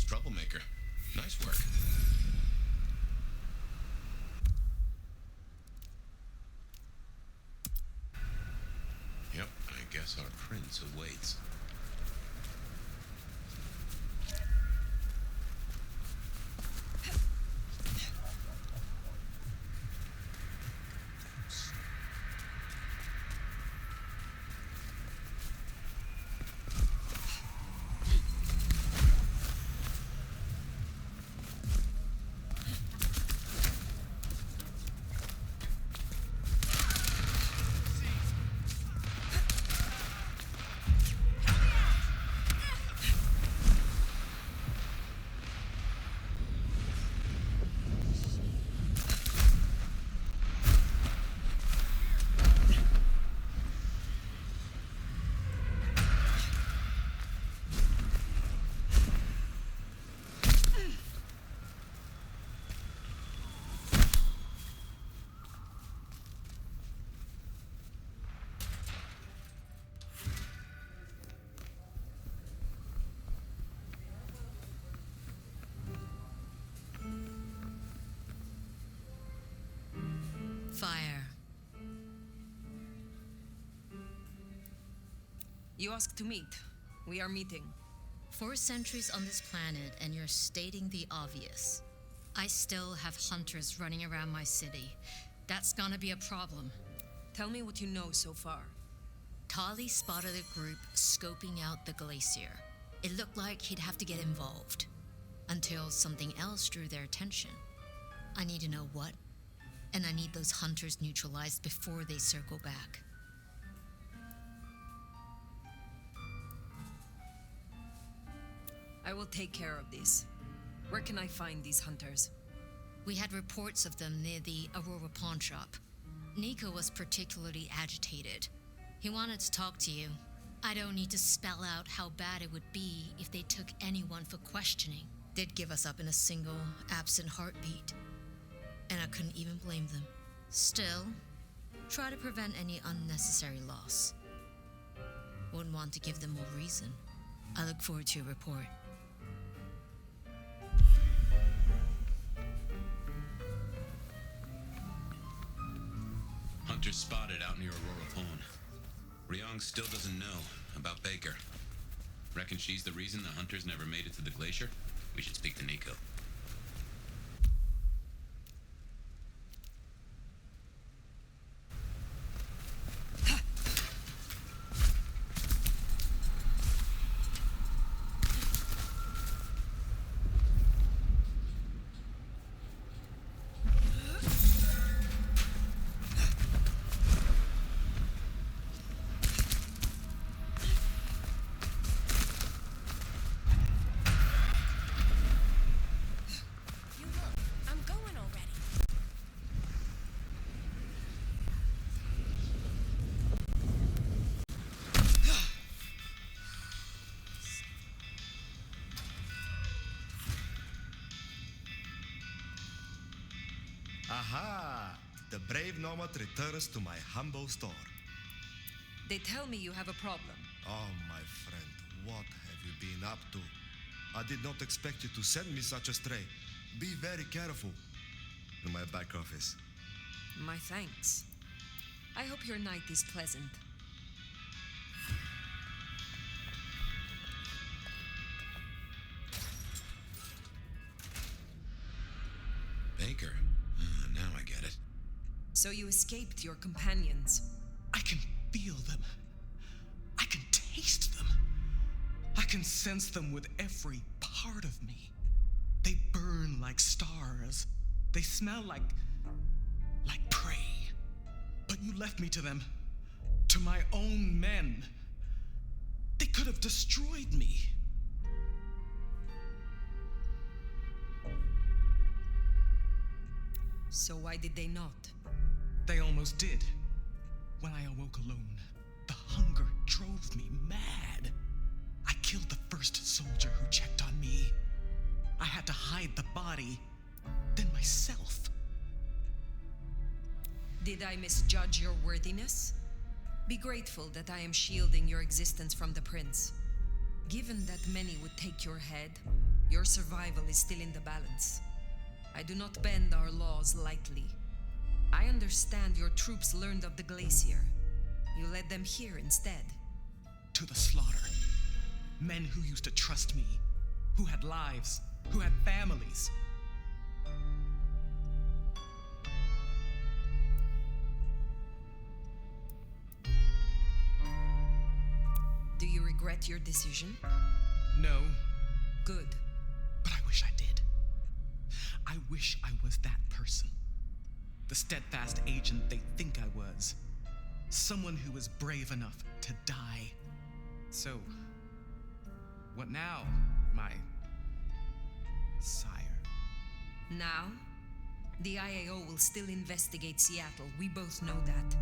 as troublemaker. Nice work. Yep, I guess our prince awaits. Fire. You asked to meet. We are meeting. 4 centuries on this planet, and you're stating the obvious. I still have hunters running around my city. That's gonna be a problem. Tell me what you know so far. Tali spotted a group scoping out the glacier. It looked like he'd have to get involved. Until something else drew their attention. I need to know what, and I need those hunters neutralized before they circle back. I will take care of this. Where can I find these hunters? We had reports of them near the Aurora pawn shop. Nico was particularly agitated. He wanted to talk to you. I don't need to spell out how bad it would be if they took anyone for questioning. They'd give us up in a single, absent heartbeat. And I couldn't even blame them. Still, try to prevent any unnecessary loss. Wouldn't want to give them more reason. I look forward to your report. Hunters spotted out near Aurora Pawn. Ryong still doesn't know about Baker. Reckon she's the reason the hunters never made it to the glacier? We should speak to Nico. Aha! The brave nomad returns to my humble store. They tell me you have a problem. Oh, my friend, what have you been up to? I did not expect you to send me such a stray. Be very careful. In my back office. My thanks. I hope your night is pleasant. Baker? Now I get it. So you escaped your companions. I can feel them. I can taste them. I can sense them with every part of me. They burn like stars. They smell like prey. But you left me to them. To my own men. They could have destroyed me. So why did they not? They almost did. When I awoke alone, the hunger drove me mad. I killed the first soldier who checked on me. I had to hide the body, then myself. Did I misjudge your worthiness? Be grateful that I am shielding your existence from the prince. Given that many would take your head, Your survival is still in the balance. I do not bend our laws lightly. I understand your troops learned of the glacier. You led them here instead. To the slaughter. Men who used to trust me, who had lives, who had families. Do you regret your decision? No, Good. but I wish I did. I wish I was that person. The steadfast agent they think I was. Someone who was brave enough to die. So, what now, my sire? Now, the IAO will still investigate Seattle. We both know that.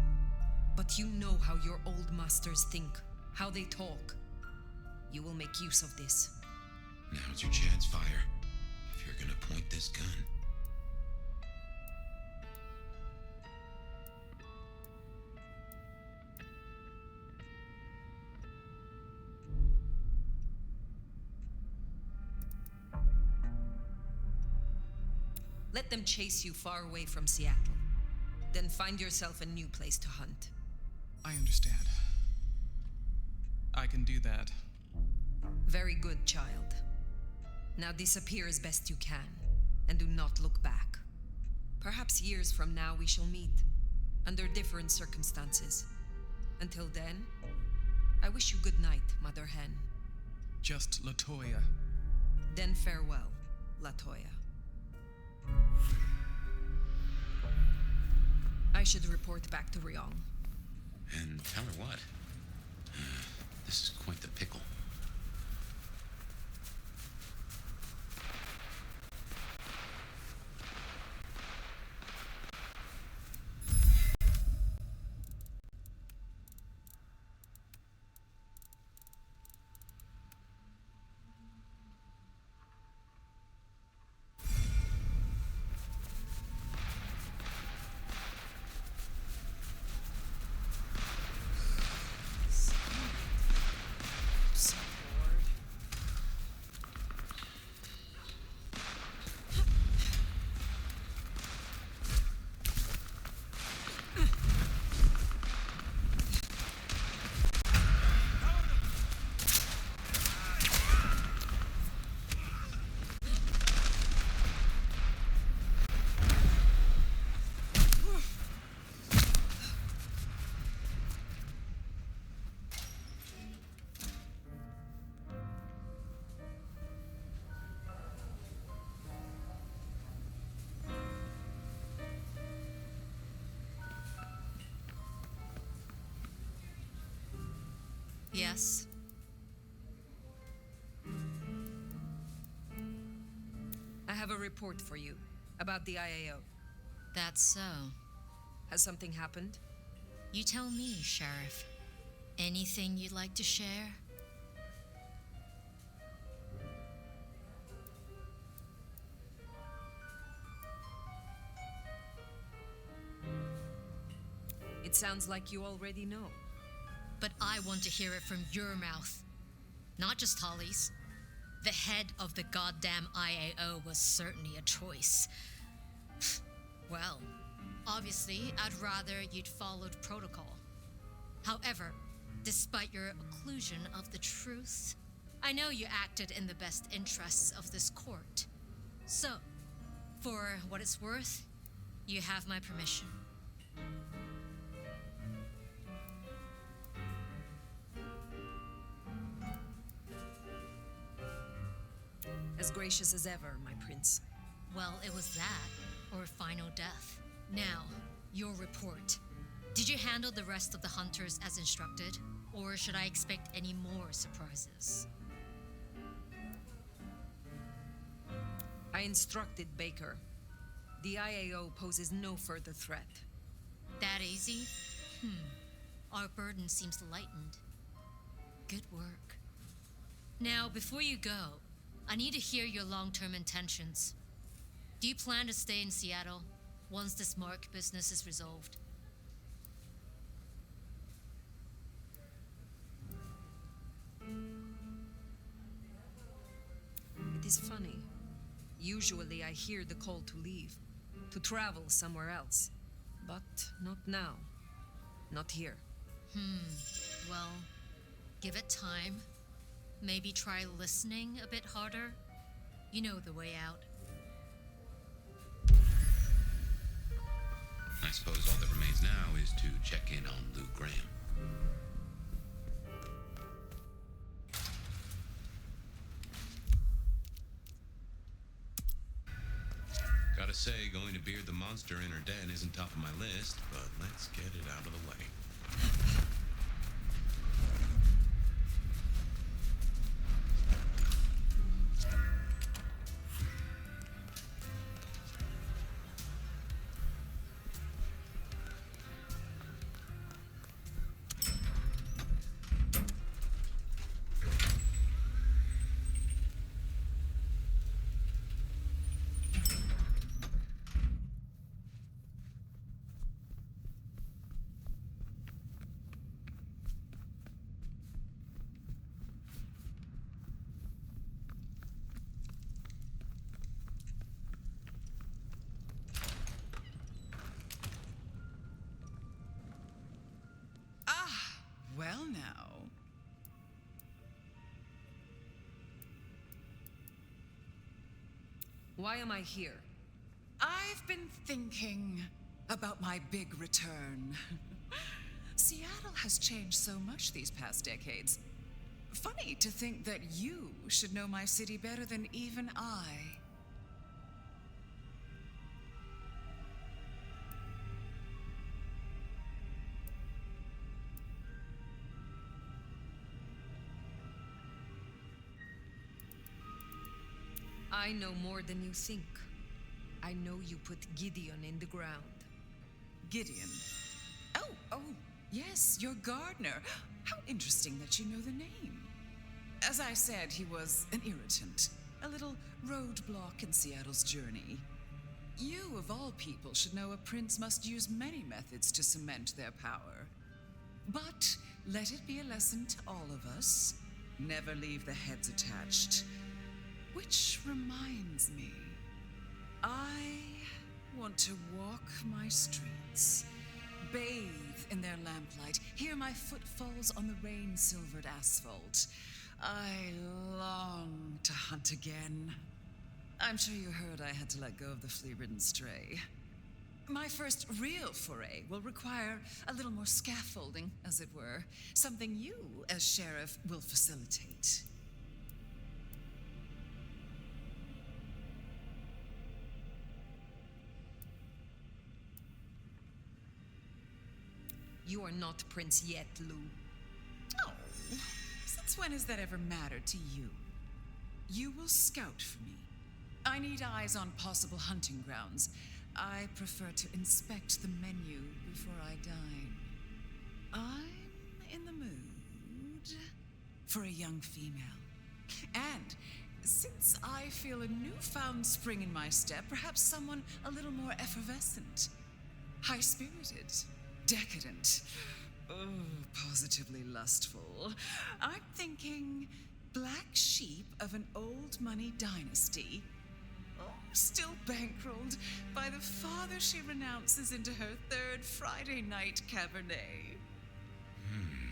But you know how your old masters think, how they talk. You will make use of this. Now's your chance, Fire. If you're gonna point this gun. Let them chase you far away from Seattle. Then find yourself a new place to hunt. I understand. I can do that. Very good, child. Now disappear as best you can, and do not look back. Perhaps years from now we shall meet, under different circumstances. Until then, I wish you good night, Mother Hen. Just Latoya. Then farewell, Latoya. I should report back to Ryong. And tell her what? This is quite the pickle. Yes? I have a report for you about the IAO. That's so. Has something happened? You tell me, Sheriff. Anything you'd like to share? It sounds like you already know. But I want to hear it from your mouth. Not just Holly's. The head of the goddamn IAO was certainly a choice. Well, obviously, I'd rather you'd followed protocol. However, despite your occlusion of the truth, I know you acted in the best interests of this court. So, for what it's worth, you have my permission. As gracious as ever, my prince. Well, it was that, or final death. Now, your report. Did you handle the rest of the hunters as instructed? Or should I expect any more surprises? I instructed Baker. The IAO poses no further threat. That easy? Our burden seems lightened. Good work. Now, before you go, I need to hear your long-term intentions. Do you plan to stay in Seattle once this Mark business is resolved? It is funny. Usually I hear the call to leave, to travel somewhere else. But not now. Not here. Well, give it time. Maybe try listening a bit harder. You know the way out. I suppose all that remains now is to check in on Lou Graham. Gotta say, going to beard the monster in her den isn't top of my list, but let's get it out of the way. Well, now. Why am I here? I've been thinking about my big return. Seattle has changed so much these past decades. Funny to think that you should know my city better than even I. I know more than you think. I know you put Gideon in the ground. Gideon. Oh, yes, your gardener. How interesting that you know the name. As I said, he was an irritant, a little roadblock in Seattle's journey. You, of all people, should know a prince must use many methods to cement their power. But let it be a lesson to all of us. Never leave the heads attached. Which reminds me, I want to walk my streets, bathe in their lamplight, hear my footfalls on the rain-silvered asphalt. I long to hunt again. I'm sure you heard I had to let go of the flea-ridden stray. My first real foray will require a little more scaffolding, as it were, something you, as sheriff, will facilitate. You are not prince yet, Lou. Oh, since when has that ever mattered to you? You will scout for me. I need eyes on possible hunting grounds. I prefer to inspect the menu before I dine. I'm in the mood for a young female. And since I feel a newfound spring in my step, perhaps someone a little more effervescent, high-spirited, decadent, positively lustful. I'm thinking black sheep of an old money dynasty, still bankrolled by the father she renounces into her third Friday night Cabernet.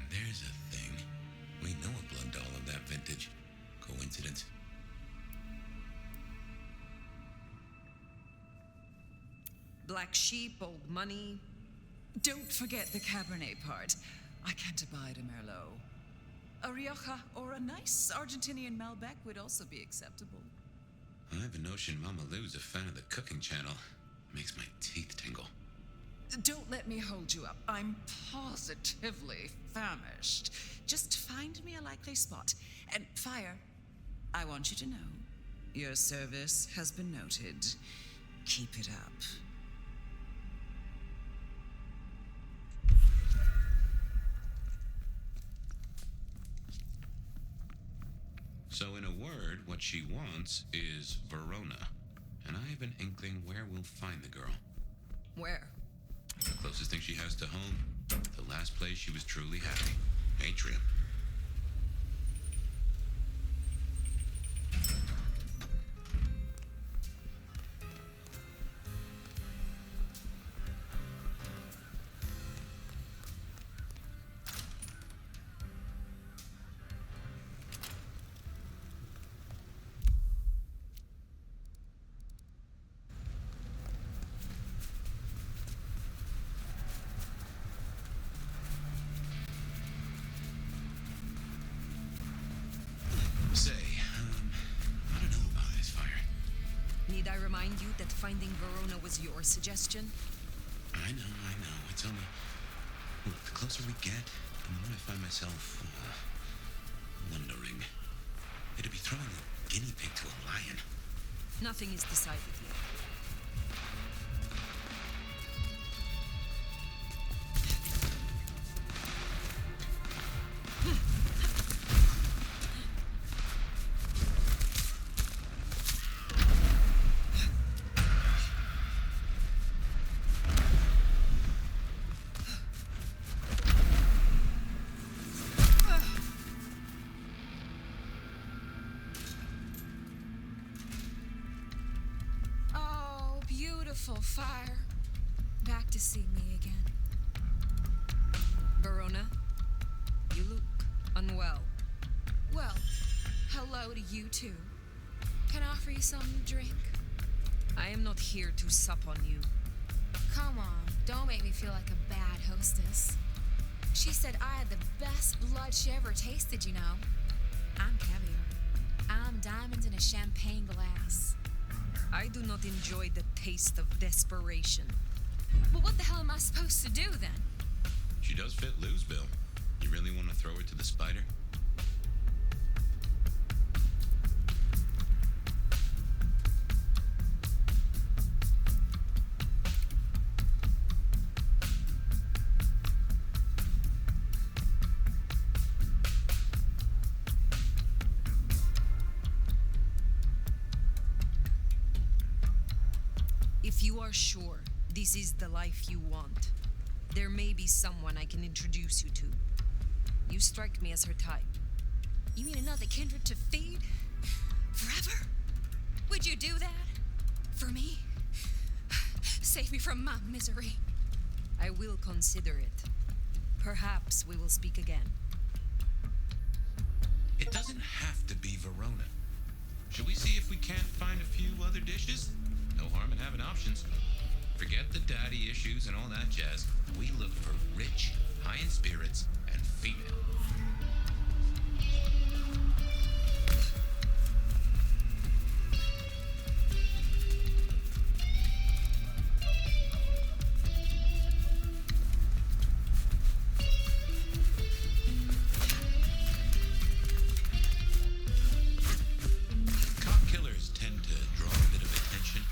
There's a thing. We know a blood doll of that vintage. Coincidence? Black sheep, old money. Don't forget the Cabernet part. I can't abide a Merlot. A Rioja or a nice Argentinian Malbec would also be acceptable. I have a notion Mama Lou's a fan of the cooking channel. Makes my teeth tingle. Don't let me hold you up. I'm positively famished. Just find me a likely spot. And Fire, I want you to know, your service has been noted. Keep it up. So in a word, what she wants is Verona. And I have an inkling where we'll find the girl. Where? The closest thing she has to home. The last place she was truly happy. Atrium. finding Verona was your suggestion? I know. It's only... Look, the closer we get, the more I find myself... wondering. It'd be throwing a guinea pig to a lion. Nothing is decided yet. Fire. Back to see me again. Verona, you look unwell. Well, hello to you too. Can I offer you some drink? I am not here to sup on you. Come on, don't make me feel like a bad hostess. She said I had the best blood she ever tasted, you know. I'm caviar. I'm diamonds in a champagne glass. I do not enjoy the taste of desperation. Well, what the hell am I supposed to do then? She does fit Lou's bill. You really want to throw her to the spider? If you are sure this is the life you want, there may be someone I can introduce you to. You strike me as her type. You mean another kindred to feed? Forever? Would you do that? For me? Save me from my misery. I will consider it. Perhaps we will speak again. It doesn't have to be Verona. Should we see if we can't find a few other dishes? No harm in having options. Forget the daddy issues and all that jazz. We look for rich, high in spirits, and female. Cop killers tend to draw a bit of attention.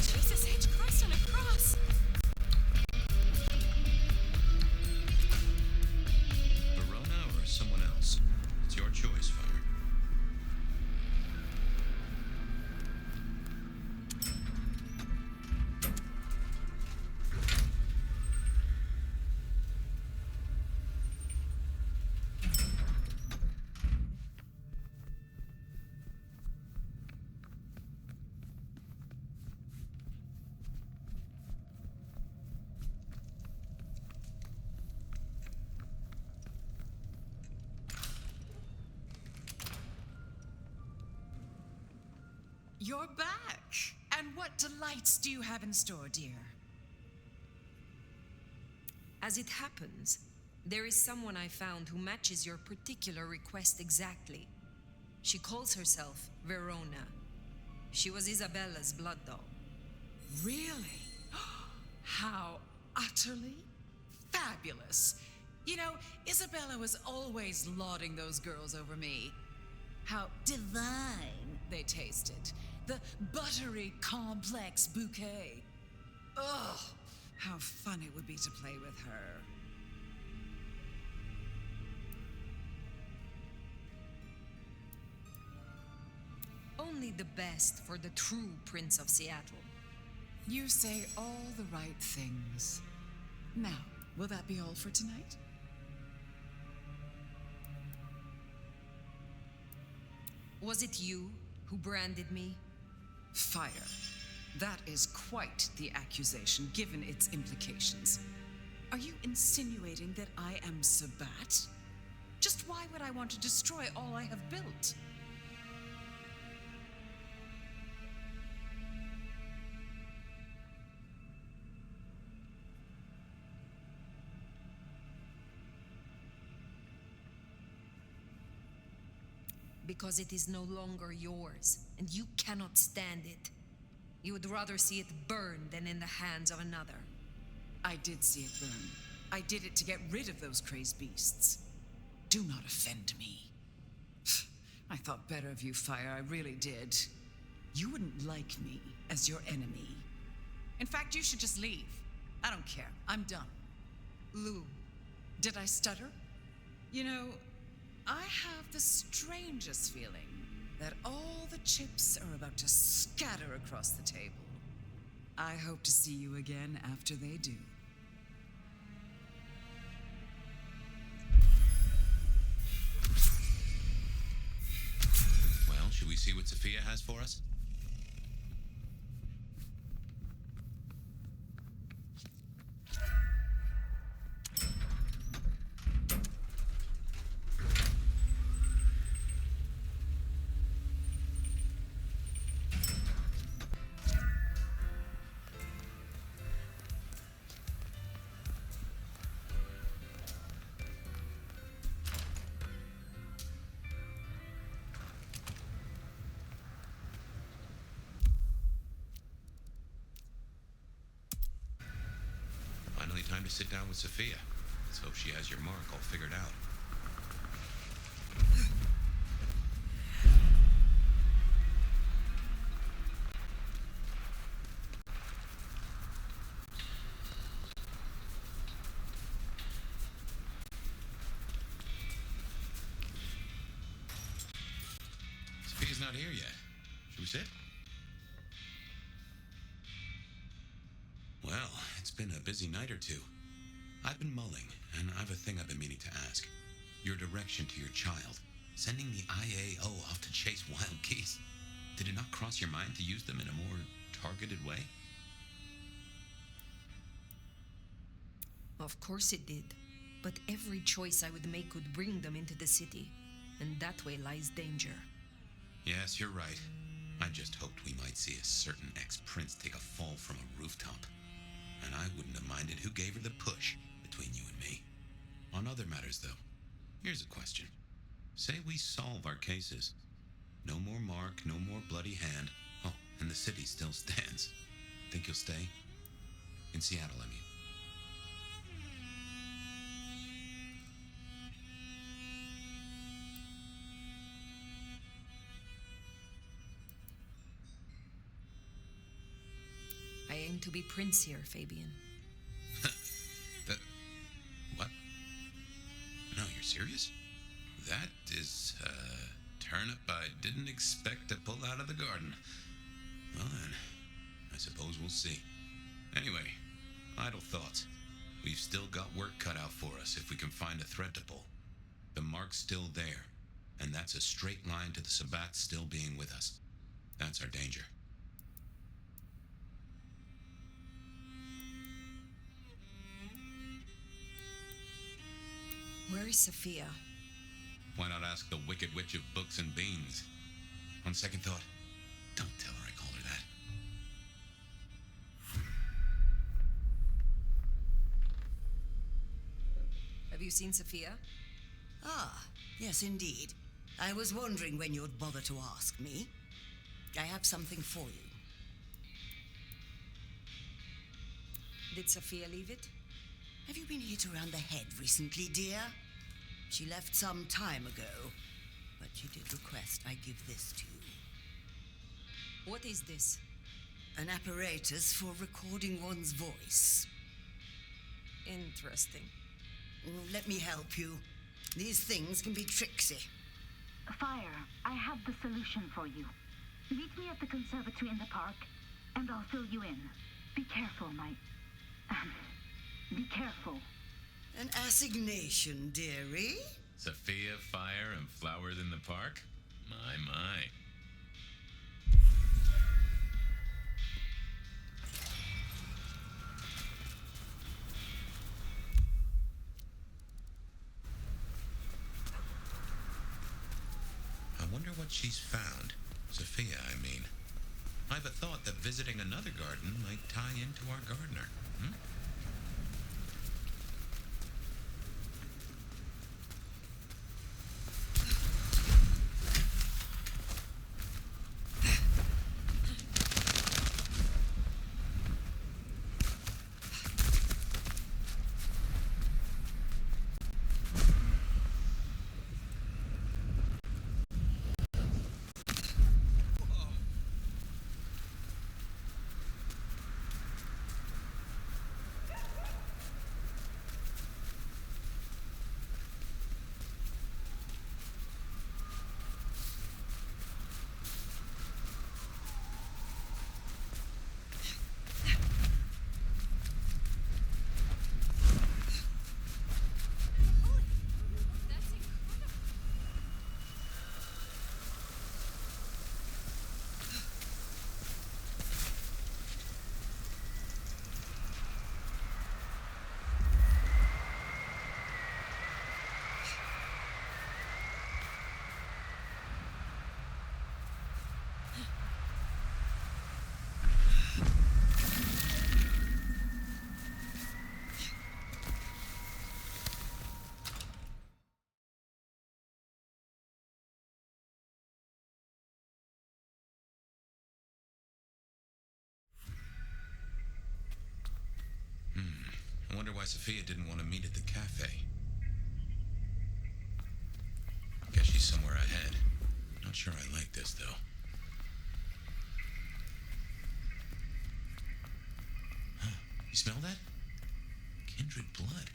Jesus H. Christ on a cross! Verona or someone else? It's your choice, Fire. You're back. And what delights do you have in store, dear? As it happens, there is someone I found who matches your particular request exactly. She calls herself Verona. She was Isabella's blood doll. Really? How utterly fabulous. You know, Isabella was always lauding those girls over me. How divine they tasted. The buttery, complex bouquet. Ugh, how fun it would be to play with her. Only the best for the true Prince of Seattle. You say all the right things. Now, will that be all for tonight? Was it you who branded me? Fire. That is quite the accusation, given its implications. Are you insinuating that I am Sabat? Just why would I want to destroy all I have built? Because it is no longer yours, and you cannot stand it. You would rather see it burn than in the hands of another. I did see it burn. I did it to get rid of those crazed beasts. Do not offend me. I thought better of you, Fire, I really did. You wouldn't like me as your enemy. In fact, you should just leave. I don't care. I'm done. Lou, Did I stutter? You know, I have the strangest feeling that all the chips are about to scatter across the table. I hope to see you again after they do. Well, should we see what Sophia has for us? Finally time to sit down with Sophia. Let's hope she has your mark all figured out. Sophia's not here yet. Should we sit? Well, it's been a busy night or two. I've been mulling, and I've a thing I've been meaning to ask. Your direction to your child, sending the IAO off to chase wild geese. Did it not cross your mind to use them in a more targeted way? of course it did. But every choice I would make would bring them into the city, and that way lies danger. Yes, you're right. I just hoped we might see a certain ex-prince take a fall from a rooftop. And I wouldn't have minded who gave her the push between you and me. On other matters, though, here's a question. Say we solve our cases. No more Mark, no more bloody hand. Oh, and the city still stands. Think you'll stay? In Seattle, I mean. I aim to be prince here, Fabian. What? No, you're serious? That is a turnip I didn't expect to pull out of the garden. Well then, I suppose we'll see. Anyway, idle thoughts. We've still got work cut out for us if we can find a thread to pull. The mark's still there, and that's a straight line to the Sabbats still being with us. That's our danger. Where is Sophia? Why not ask the Wicked Witch of Books and Beans? On second thought, don't tell her I called her that. Have you seen Sophia? Ah, yes, indeed. I was wondering when you'd bother to ask me. I have something for you. Did Sophia leave it? Have you been hit around the head recently, dear? She left some time ago, but she did request I give this to you. What is this? An apparatus for recording one's voice. Interesting. Let me help you. These things can be tricksy. Fire, I have the solution for you. Meet me at the conservatory in the park, and I'll fill you in. Be careful, my Be careful. An assignation, dearie? Sophia, fire, and flowers in the park? My. I wonder what she's found. Sophia, I mean. I've a thought that visiting another garden might tie into our gardener. I wonder why Sophia didn't want to meet at the cafe. Guess she's somewhere ahead. Not sure I like this, though. Huh? You smell that? Kindred blood.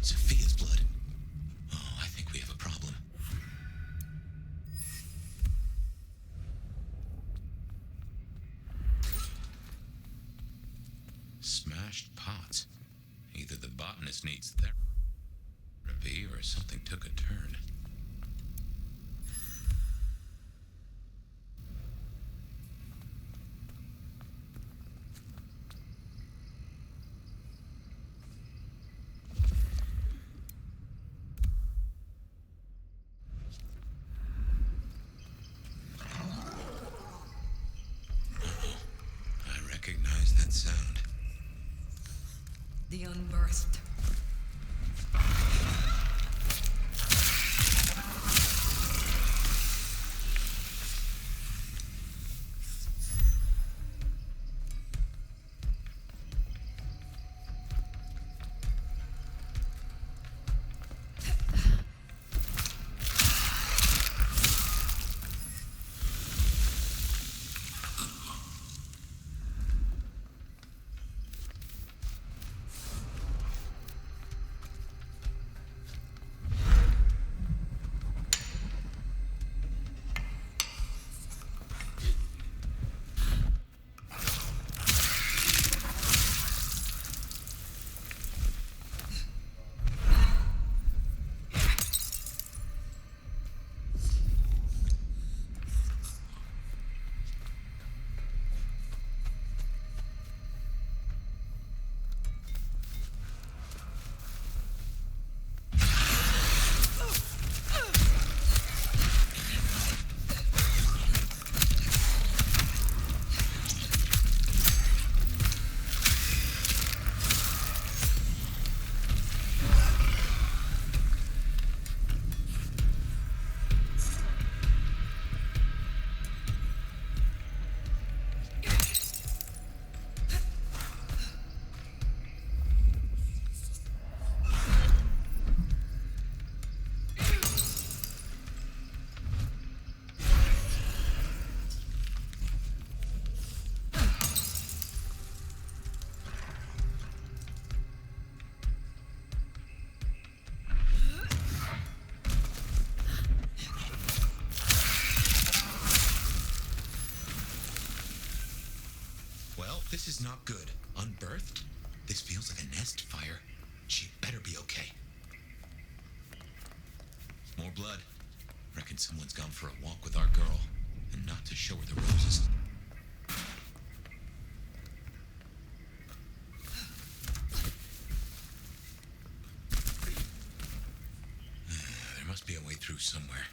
Sophia's blood. Oh, I think we have a problem. Smashed pots. Either the botanist needs therapy or something took a turn. I recognize that sound. The unbirthed. This is not good. Unbirthed? This feels like a nest fire. She better be okay. More blood. Reckon someone's gone for a walk with our girl, and not to show her the roses. There must be a way through somewhere.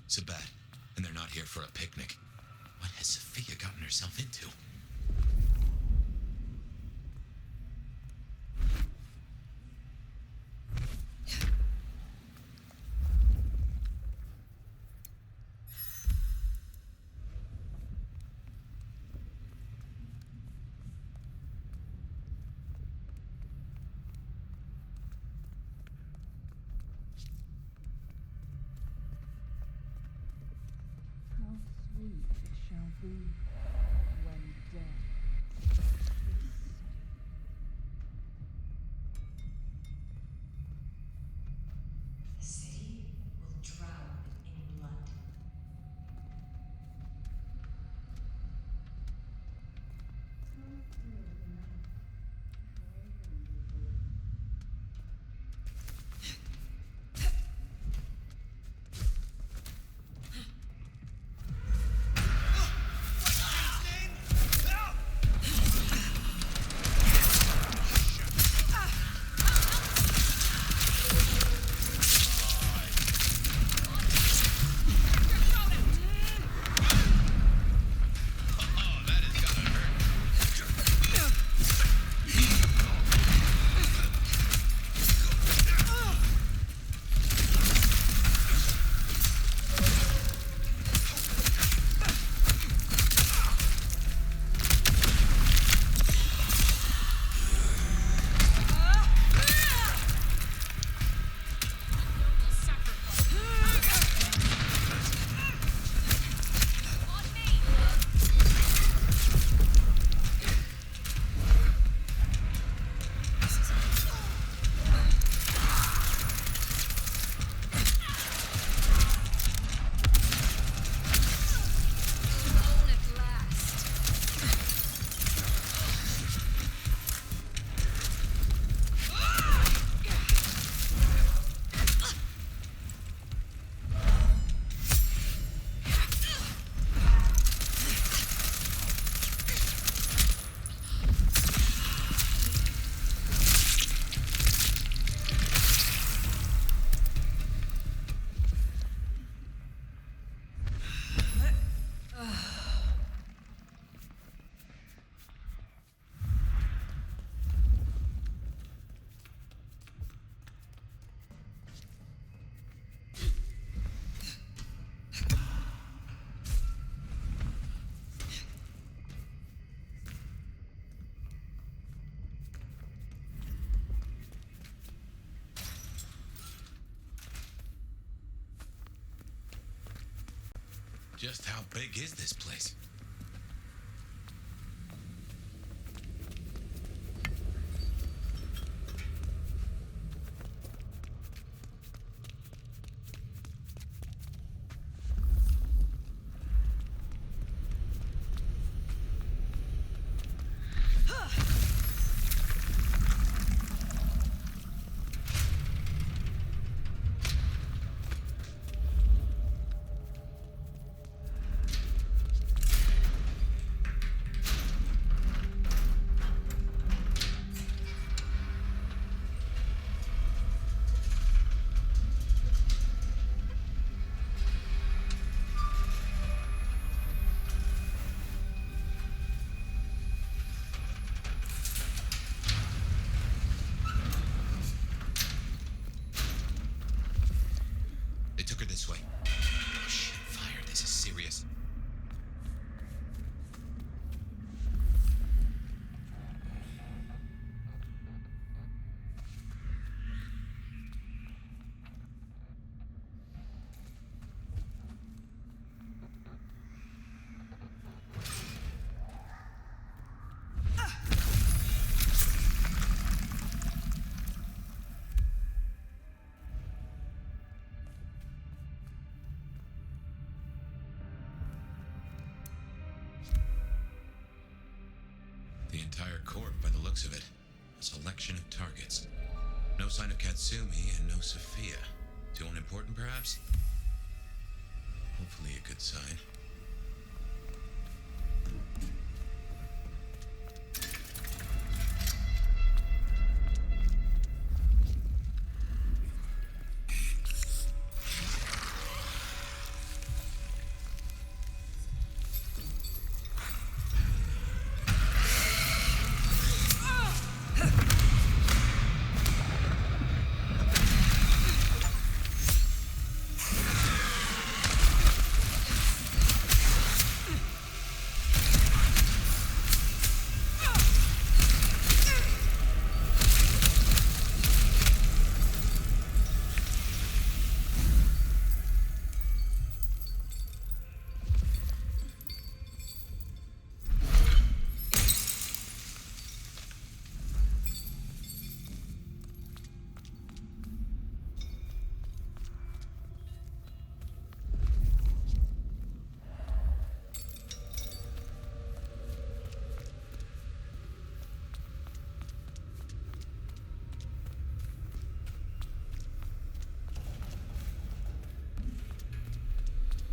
Sabat, and they're not here for a picnic. What has Sophia gotten herself into? How sweet it shall be when death is The city will drown in blood. Just how big is this place? They took her this way. Oh shit, fire, this is serious. The entire corp by the looks of it. A selection of targets. No sign of Katsumi and no Sophia. Too unimportant, perhaps? Hopefully a good sign.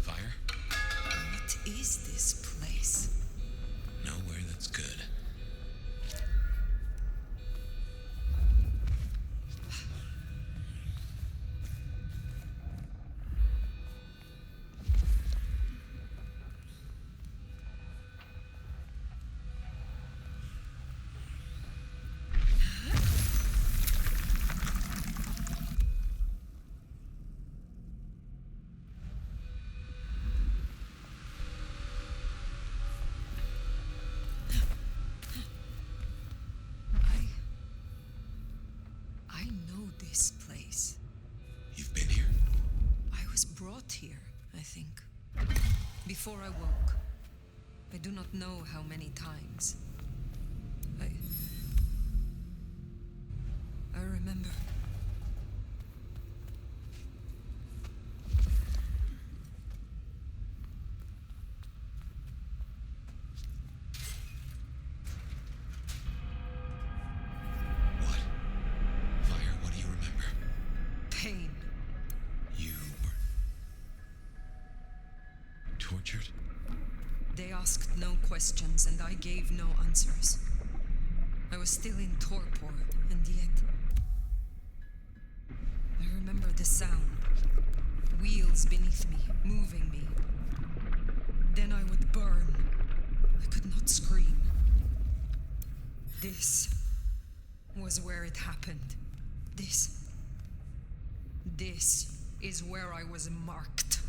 Fire? What is this place? Nowhere that's good. I know this place. You've been here? I was brought here, I think. Before I woke. I do not know how many times. I remember. What? Fire, what do you remember? Pain. You were tortured? They asked no questions, and I gave no answers. I was still in torpor, and yet... I remember the sound. Wheels beneath me, moving me. Then I would burn. I could not scream. This was where it happened. This is where I was marked.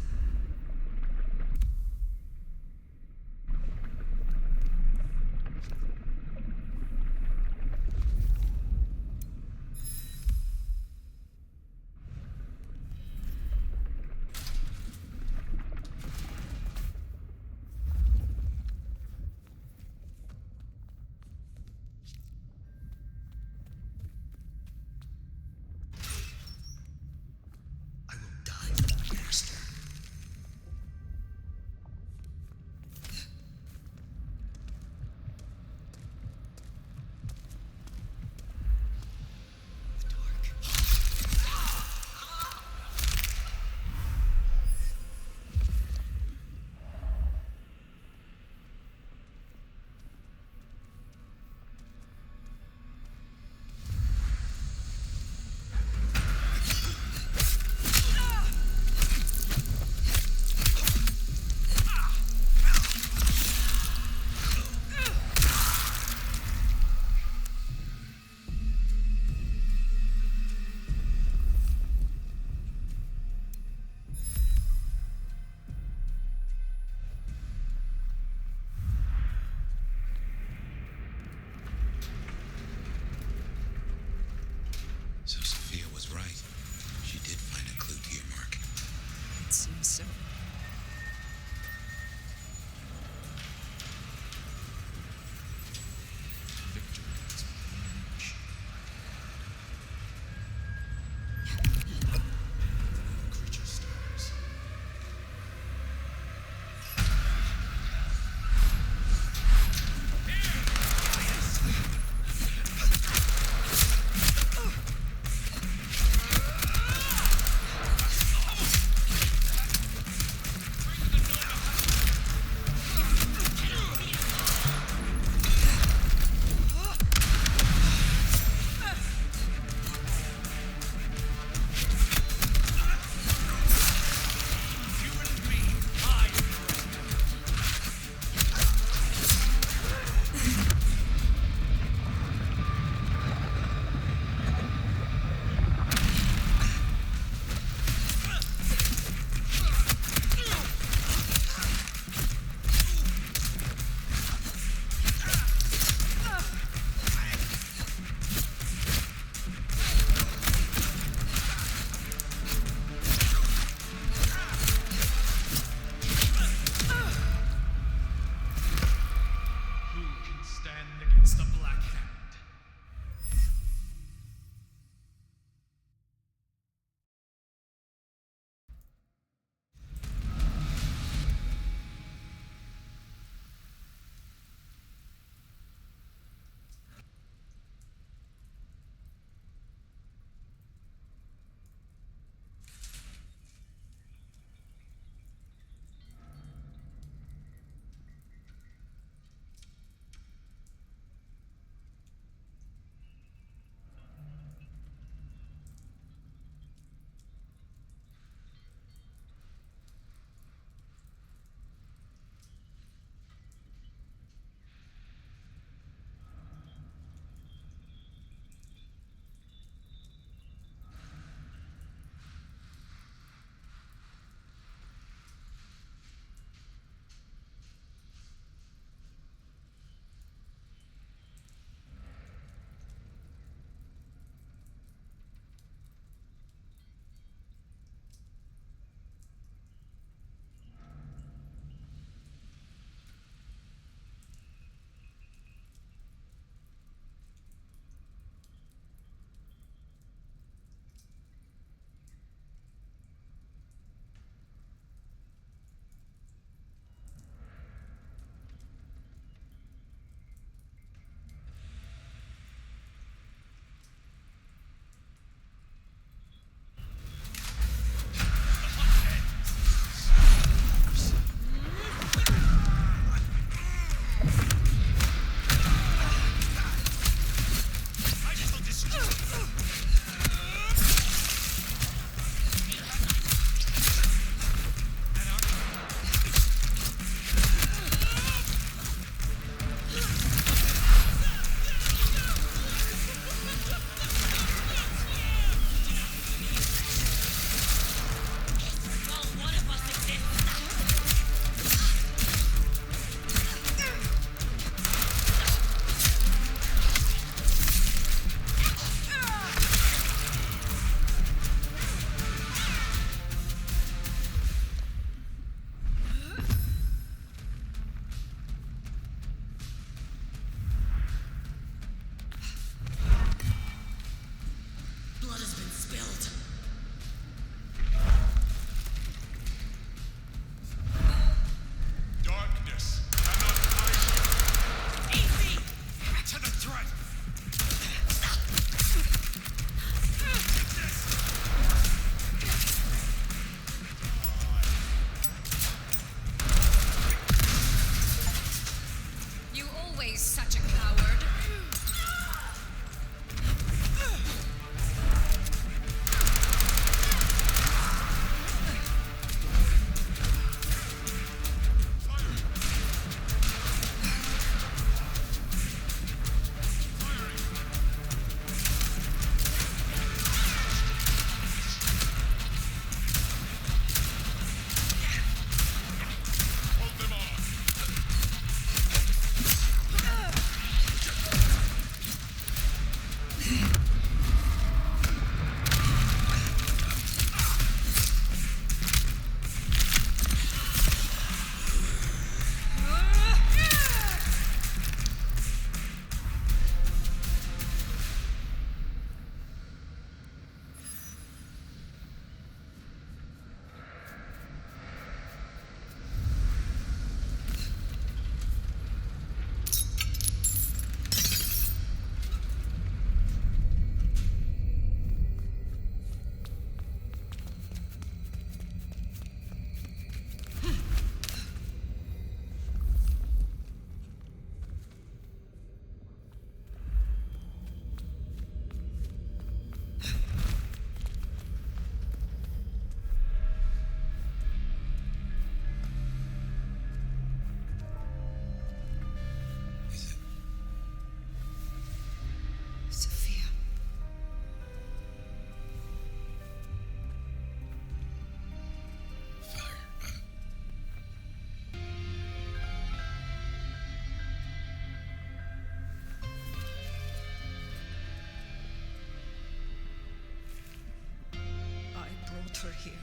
suffer here.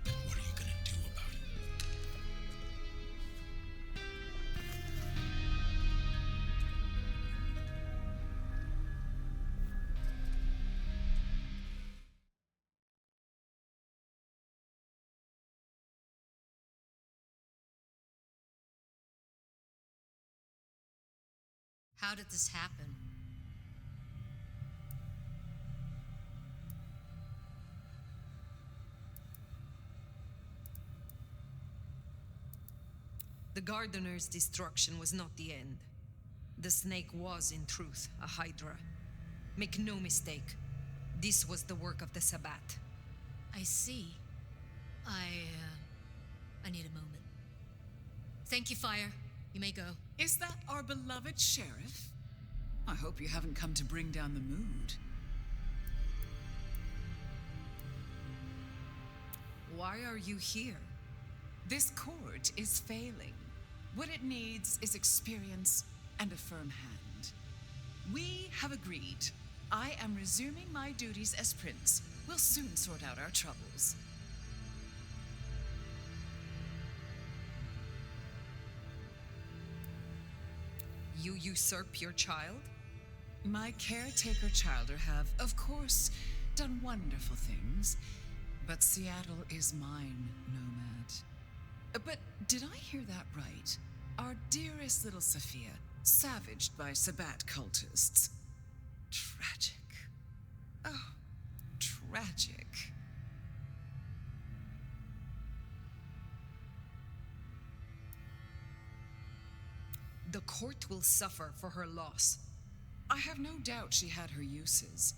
And what are you gonna do about it? How did this happen? The gardener's destruction was not the end. The snake was, in truth, a hydra. Make no mistake, this was the work of the Sabbat. I see. I need a moment. Thank you, Fire. You may go. Is that our beloved sheriff? I hope you haven't come to bring down the mood. Why are you here? This court is failing. What it needs is experience and a firm hand. We have agreed. I am resuming my duties as prince. We'll soon sort out our troubles. You usurp your child? My caretaker childer have, of course, done wonderful things, but Seattle is mine, Nomad. But did I hear that right? Our dearest little Sophia, savaged by Sabbat cultists. Tragic. Oh, tragic. The court will suffer for her loss. I have no doubt she had her uses.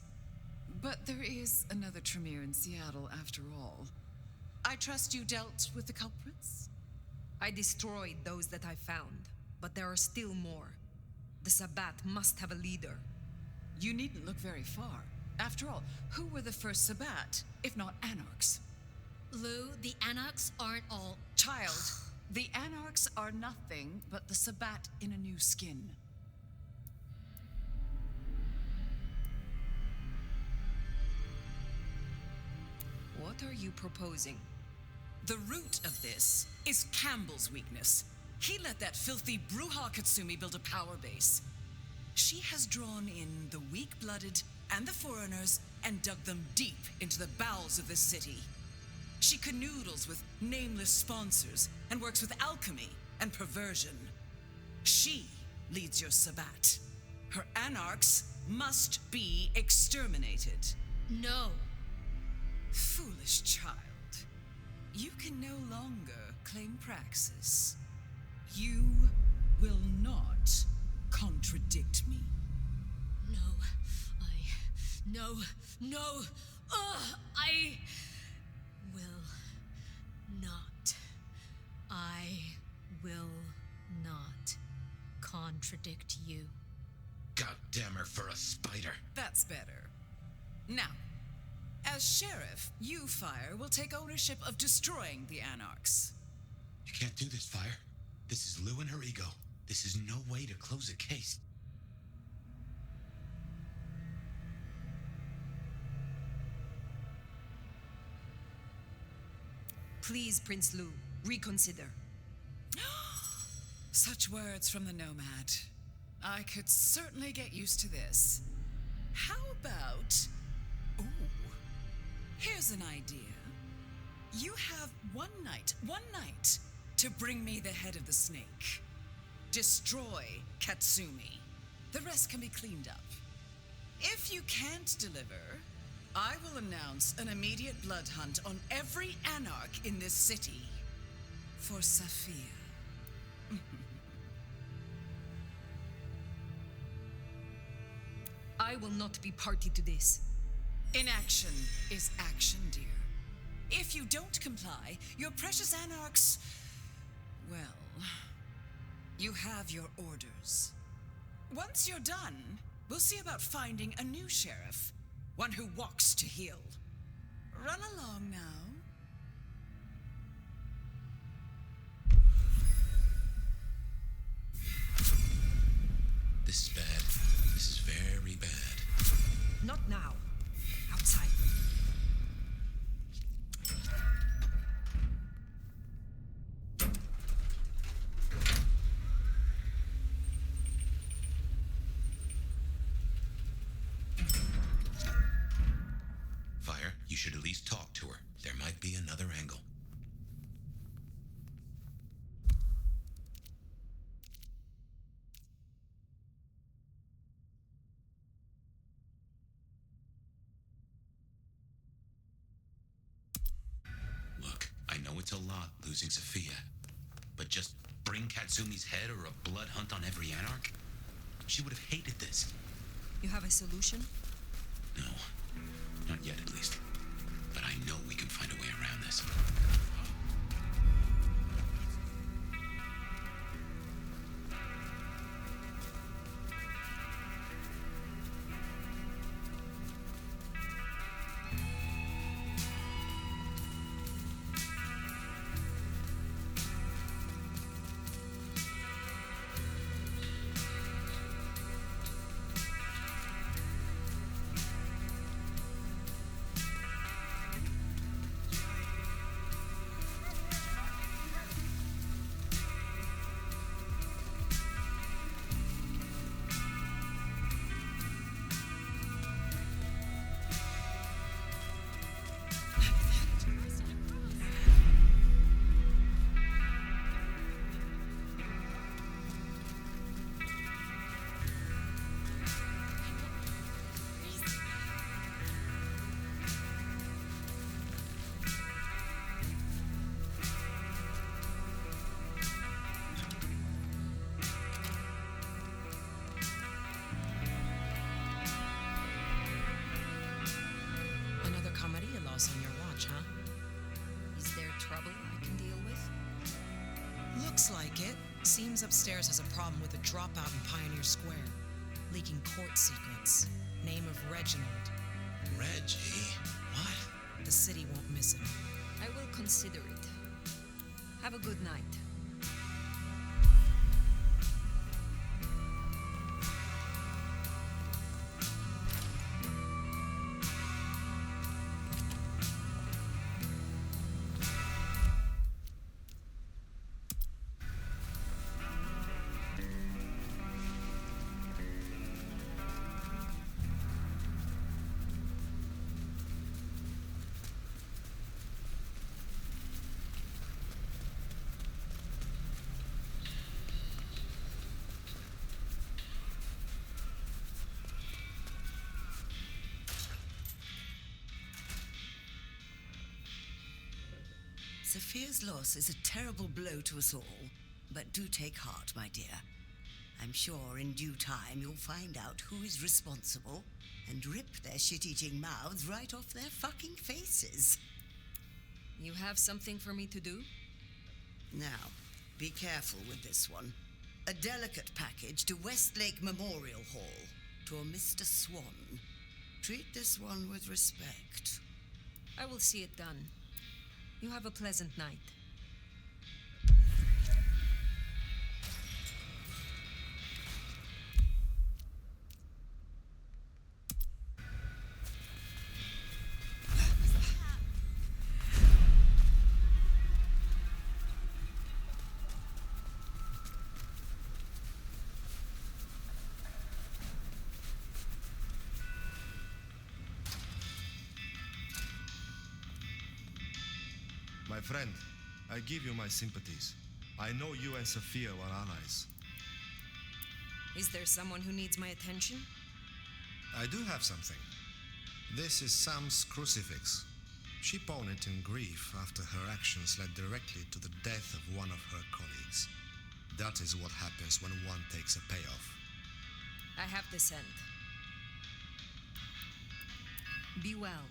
But there is another Tremere in Seattle, after all. I trust you dealt with the culprits? I destroyed those that I found, but there are still more. The Sabbat must have a leader. You needn't look very far. After all, who were the first Sabbat, if not Anarchs? Lou, the Anarchs aren't all... Child, the Anarchs are nothing but the Sabbat in a new skin. What are you proposing? The root of this is Campbell's weakness. He let that filthy Bruja Katsumi build a power base. She has drawn in the weak-blooded and the foreigners and dug them deep into the bowels of this city. She canoodles with nameless sponsors and works with alchemy and perversion. She leads your Sabbat. Her Anarchs must be exterminated. No. Foolish child. You can no longer claim praxis. You will not contradict me. No, I will not. I will not contradict you. God damn her for a spider. That's better. Now, as sheriff, you, Fire, will take ownership of destroying the Anarchs. You can't do this, Fire. This is Lou and her ego. This is no way to close a case. Please, Prince Lou, reconsider. Such words from the Nomad. I could certainly get used to this. How about... Ooh, here's an idea. You have one night, to bring me the head of the snake. Destroy Katsumi. The rest can be cleaned up. If you can't deliver, I will announce an immediate blood hunt on every Anarch in this city. For Sophia. I will not be party to this. Inaction is action, dear. If you don't comply, your precious Anarchs... well, you have your orders. Once you're done, we'll see about finding a new sheriff. One who walks to heal. Run along now. This is bad. This is very bad. Not now. Outside. Fire, you should at least talk to her. There might be another angle. Look, I know it's a lot losing Sophia, but just bring Katsumi's head or a blood hunt on every Anarch? She would have hated this. You have a solution? No, not yet at least. But I know we can find a way around this. Another Camarilla loss on your watch, huh? Is there trouble I can deal with? Looks like it. Seems upstairs has a problem with a dropout in Pioneer Square. Leaking court secrets. Name of Reginald. Reggie? What? The city won't miss him. I will consider it. Have a good night. Sophia's loss is a terrible blow to us all, but do take heart, my dear. I'm sure in due time you'll find out who is responsible and rip their shit-eating mouths right off their fucking faces. You have something for me to do? Now, be careful with this one. A delicate package to Westlake Memorial Hall, to a Mr. Swan. Treat this one with respect. I will see it done. You have a pleasant night. My friend, I give you my sympathies. I know you and Sophia were allies. Is there someone who needs my attention? I do have something. This is Sam's crucifix. She pawned it in grief after her actions led directly to the death of one of her colleagues. That is what happens when one takes a payoff. I have the scent. Be well.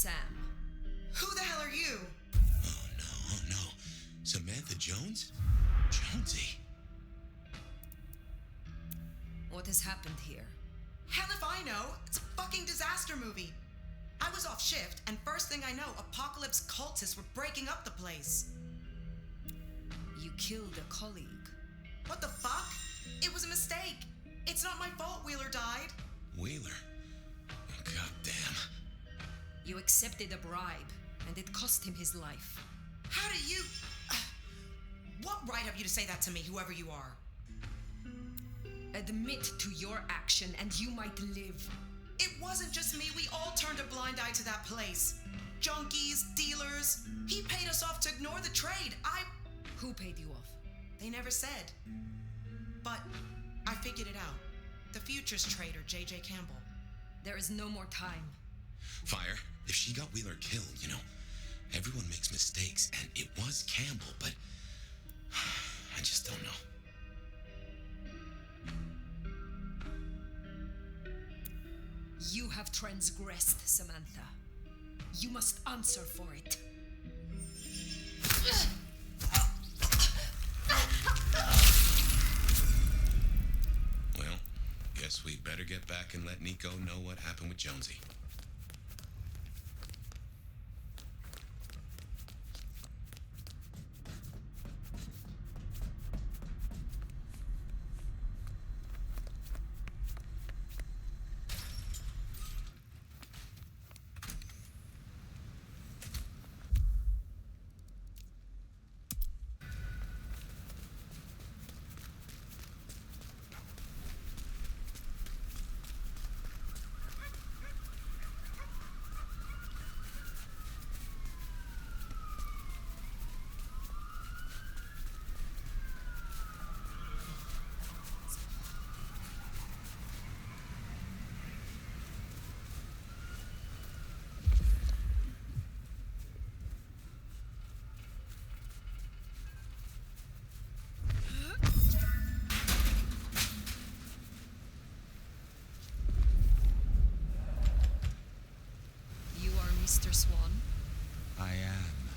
Sam. Who the hell are you? Oh no. Samantha Jones? Jonesy. What has happened here? Hell if I know. It's a fucking disaster movie. I was off shift, and first thing I know, apocalypse cultists were breaking up the place. You killed a colleague. What the fuck? It was a mistake. It's not my fault Wheeler died. Wheeler? Oh, God damn. You accepted a bribe, and it cost him his life. How do you... What right have you to say that to me, whoever you are? Admit to your action, and you might live. It wasn't just me. We all turned a blind eye to that place. Junkies, dealers. He paid us off to ignore the trade. Who paid you off? They never said. But I figured it out. The futures trader, J.J. Campbell. There is no more time. Fire, if she got Wheeler killed, everyone makes mistakes, and it was Campbell, but I just don't know. You have transgressed, Samantha. You must answer for it. Well, guess we better get back and let Nico know what happened with Jonesy. Mr. Swan? I am.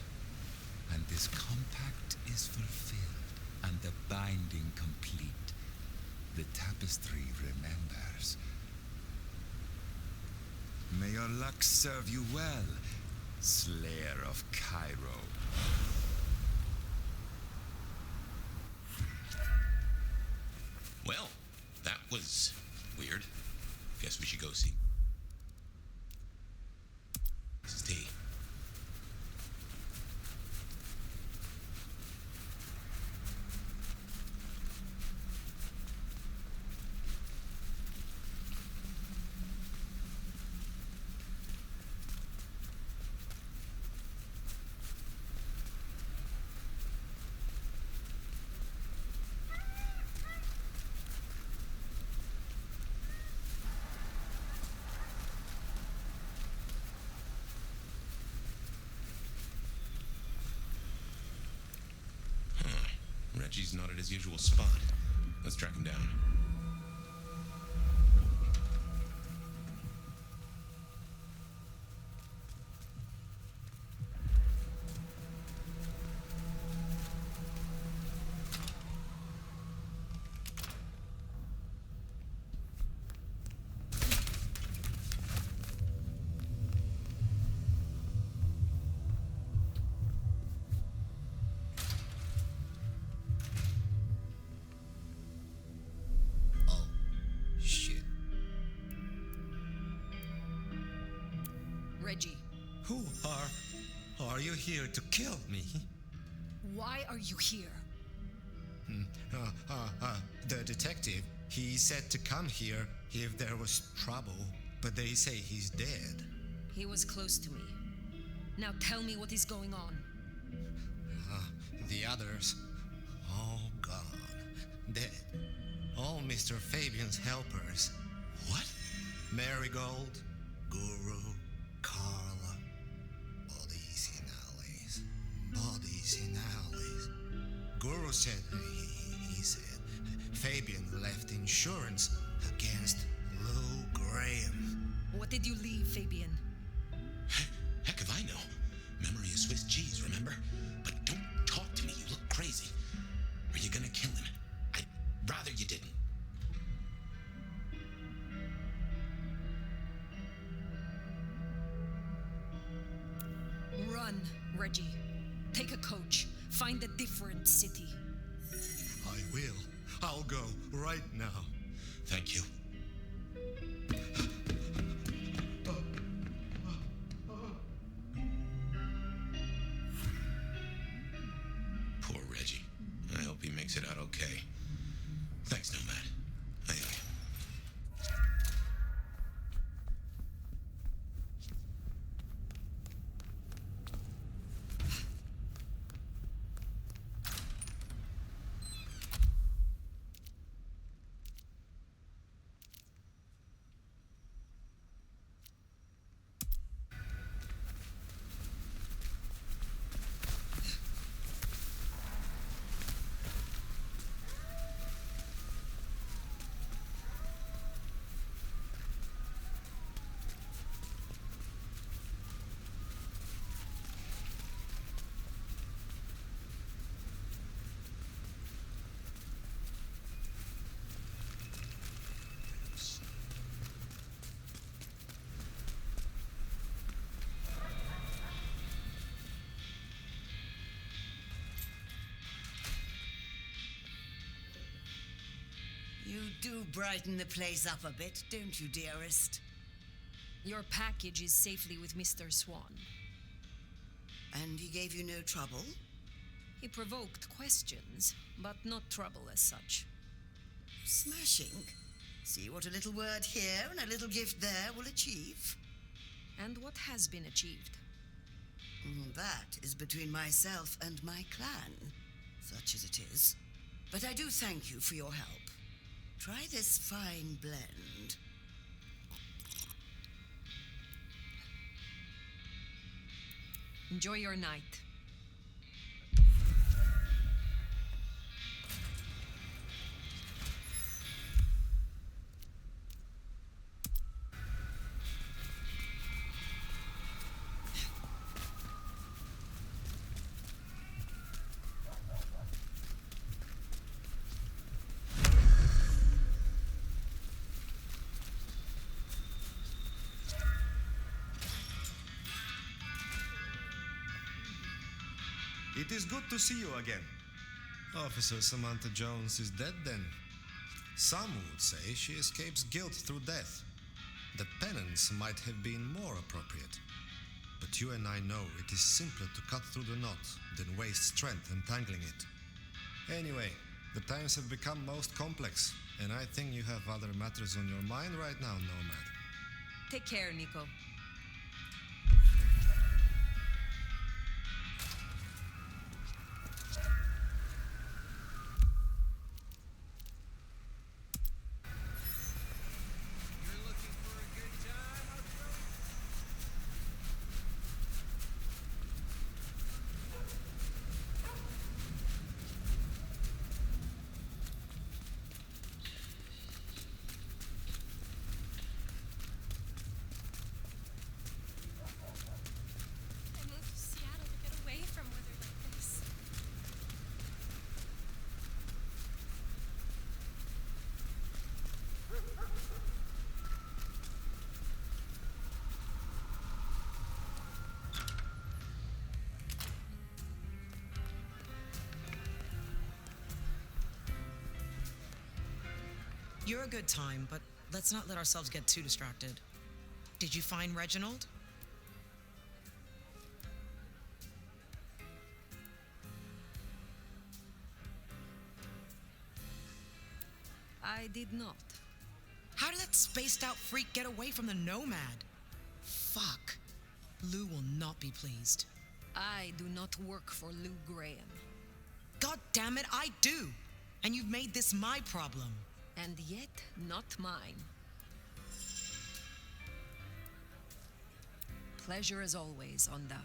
And this compact is fulfilled, and the binding complete. The tapestry remembers. May your luck serve you well, Slayer of Cairo. Well, that was weird. Guess we should go see. This is T. Reggie's not at his usual spot. Let's track him down. Reggie. Who are you here to kill me? Why are you here? The detective, he said to come here if there was trouble, but they say he's dead. He was close to me. Now tell me what is going on. The others, all gone, dead. All Mr. Fabian's helpers. What? Marigold, Guru, Carla. Bodies in alleys. Bodies in alleys. Guru said, he said, Fabian left insurance against Lou Graham. What did you leave, Fabian? Reggie, take a coach. Find a different city. I will. I'll go right now. Thank you. Poor Reggie. I hope he makes it out okay. Thanks, Nomad. I owe you. You do brighten the place up a bit, don't you, dearest? Your package is safely with Mr. Swan. And he gave you no trouble? He provoked questions, but not trouble as such. Smashing. See what a little word here and a little gift there will achieve. And what has been achieved? That is between myself and my clan, such as it is. But I do thank you for your help. Try this fine blend. Enjoy your night. It is good to see you again. Officer Samantha Jones is dead then. Some would say she escapes guilt through death. The penance might have been more appropriate. But you and I know it is simpler to cut through the knot than waste strength entangling it. Anyway, the times have become most complex, and I think you have other matters on your mind right now, Nomad. Take care, Nico. You're a good time, but let's not let ourselves get too distracted. Did you find Reginald? I did not. How did that spaced out freak get away from the Nomad? Fuck. Lou will not be pleased. I do not work for Lou Graham. God damn it, I do! And you've made this my problem. And yet not mine. Pleasure as always, Onda.